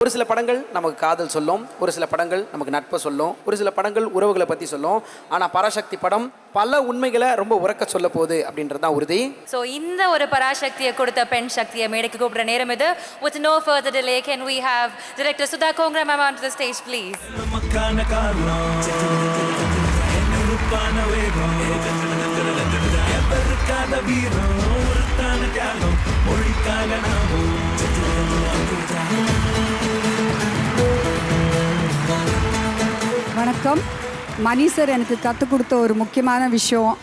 ஒரு சில படங்கள் நமக்கு காதல் சொல்லும், ஒரு சில படங்கள் நமக்கு நட்பை சொல்லும், ஒரு சில படங்கள் உறவுகளை பற்றி சொல்லும். ஆனால் பராசக்தி படம் பல உண்மைகளை ரொம்ப உறக்க சொல்ல போகுது அப்படின்றது தான் உறுதி. ஸோ இந்த ஒரு பராசக்தியை கொடுத்த பெண் சக்தியை மேடைக்கு கூப்பிடுற நேரம் இது. With no further delay, can we have Director Sudha Kongra ma'am onto the stage, please? வணக்கம். மணி சார் எனக்கு கற்றுக் கொடுத்த ஒரு முக்கியமான விஷயம்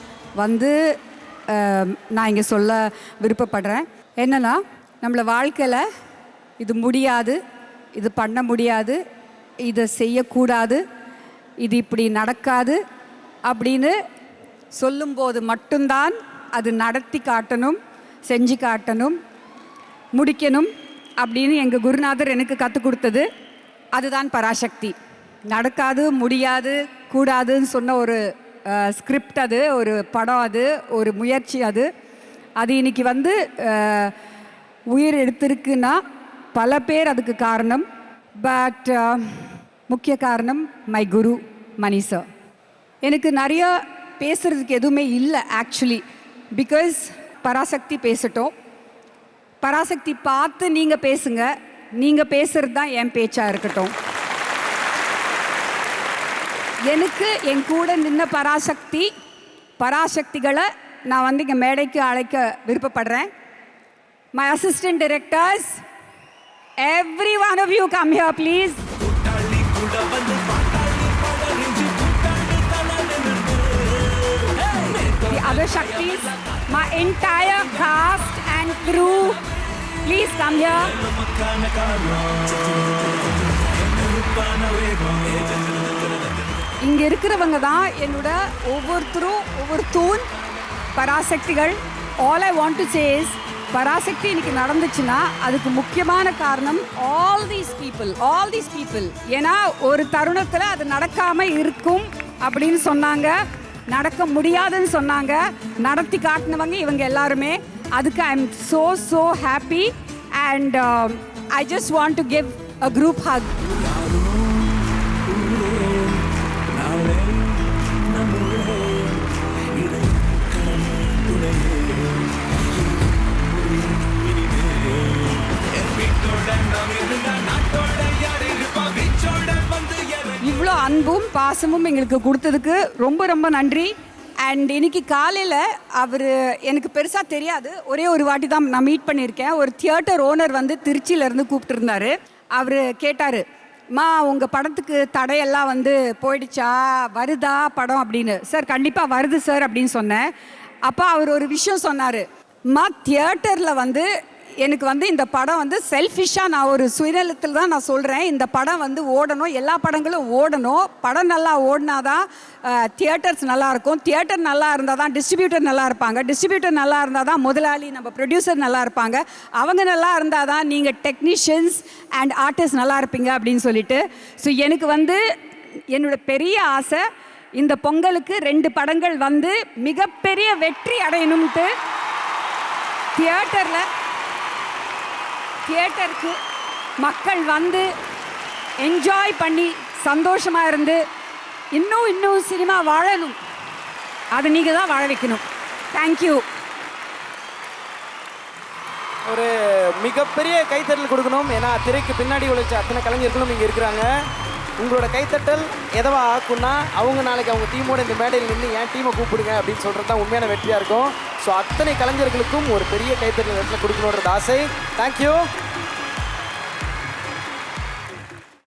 நான் இங்கே சொல்ல விருப்பப்படுறேன். என்னென்னா, நம்மளை வாழ்க்கையில் இது முடியாது, இது பண்ண முடியாது, இதை செய்யக்கூடாது, இது இப்படி நடக்காது அப்படின்னு சொல்லும்போது மட்டும்தான் அது நடத்தி காட்டணும், செஞ்சு காட்டணும், முடிக்கணும் அப்படின்னு எங்கள் குருநாதர் எனக்கு கற்றுக் கொடுத்தது. அதுதான் பராசக்தி. நடக்காது, முடியாது, கூடாதுன்னு சொன்ன ஒரு ஸ்கிரிப்ட், அது ஒரு படம், அது ஒரு முயற்சி. அது இன்னைக்கு உயிர் எடுத்திருக்குன்னா பல பேர் அதுக்கு காரணம். பட் முக்கிய காரணம் மை குரு மணி சார். எனக்கு நிறைய பேசுகிறதுக்கு எதுவுமே இல்லை ஆக்சுவலி, பிகாஸ் பராசக்தி பேசட்டும். பராசக்தி பார்த்து நீங்கள் பேசுங்க, நீங்கள் பேசுகிறது தான் என் பேச்சாக இருக்கட்டும். எனக்கு என் கூட நின்ன பராசக்திகளை நான் இங்கே மேடைக்கு அழைக்க விருப்பப்படுறேன். My assistant directors, every one of you come here please. The other Shaktis, my entire cast and crew, please come here. இங்கே இருக்கிறவங்க தான் என்னோட ஒவ்வொருத்தரும் ஒவ்வொரு தூண் பராசக்திகள். All I want to say is, Parasakthi இன்னைக்கு நடந்துச்சுன்னா அதுக்கு முக்கியமான காரணம் ஆல் தீஸ் பீப்புள். ஏன்னா ஒரு தருணத்தில் அது நடக்காமல் இருக்கும் அப்படின்னு சொன்னாங்க, நடக்க முடியாதுன்னு சொன்னாங்க, நடத்தி காட்டினவங்க இவங்க எல்லாருமே. அதுக்கு I am so happy and I just want to give a group hug. இவ்வளோ அன்பும் பாசமும் எங்களுக்கு கொடுத்ததுக்கு ரொம்ப ரொம்ப நன்றி. அண்ட் இன்னைக்கு காலையில் அவர் எனக்கு பெருசாக தெரியாது, ஒரே ஒரு வாட்டி தான் நான் மீட் பண்ணியிருக்கேன். ஒரு தியேட்டர் ஓனர் திருச்சியிலேருந்து கூப்பிட்டுருந்தாரு. அவர் கேட்டார், மா உங்கள் படத்துக்கு தடையெல்லாம் போயிடுச்சா, வருதா படம் அப்படின்னு. சார் கண்டிப்பாக வருது சார் அப்படின்னு சொன்னேன். அப்போ அவர் ஒரு விஷயம் சொன்னார், மா தியேட்டரில் எனக்கு இந்த படம் செல்ஃபிஷாக, நான் ஒரு சுயநலத்தில் தான் நான் சொல்கிறேன், இந்த படம் ஓடணும், எல்லா படங்களும் ஓடணும். படம் நல்லா ஓடினாதான் தியேட்டர்ஸ் நல்லாயிருக்கும், தியேட்டர் நல்லா இருந்தால் தான் டிஸ்ட்ரிபியூட்டர் நல்லா இருப்பாங்க, டிஸ்ட்ரிபியூட்டர் நல்லா இருந்தால் தான் முதலாளி நம்ம ப்ரொடியூசர் நல்லா இருப்பாங்க, அவங்க நல்லா இருந்தால் தான் நீங்கள் டெக்னீஷியன்ஸ் அண்ட் ஆர்டிஸ்ட் நல்லா இருப்பீங்க அப்படின்னு சொல்லிட்டு. ஸோ எனக்கு என்னோட பெரிய ஆசை, இந்த பொங்கலுக்கு 2 படங்கள் மிகப்பெரிய வெற்றி அடையணும்ட்டு தியேட்டருக்கு மக்கள் என்ஜாய் பண்ணி சந்தோஷமாக இருந்து இன்னும் சினிமா வாழணும். அதை நீங்கள் தான் வாழ வைக்கணும். தேங்க்யூ. ஒரு மிகப்பெரிய கைத்தட்டல் கொடுக்கணும். ஏன்னா திரைக்கு பின்னாடி உழைச்ச அத்தனை கலைஞர்களும் இங்கே இருக்கிறாங்க. உங்களோட கைத்தட்டல் எதவா ஆக்குன்னா, அவங்க நாளைக்கு அவங்க டீமோட இந்த மேடையில் நின்று என் டீமை கூப்பிடுங்க அப்படின்னு சொல்கிறது தான் உண்மையான வெற்றியாக இருக்கும். ஸோ அத்தனை கலைஞர்களுக்கும் ஒரு பெரிய கைத்தட்டல் இடத்துல கொடுக்கணுன்றது ஆசை. தேங்க்யூ.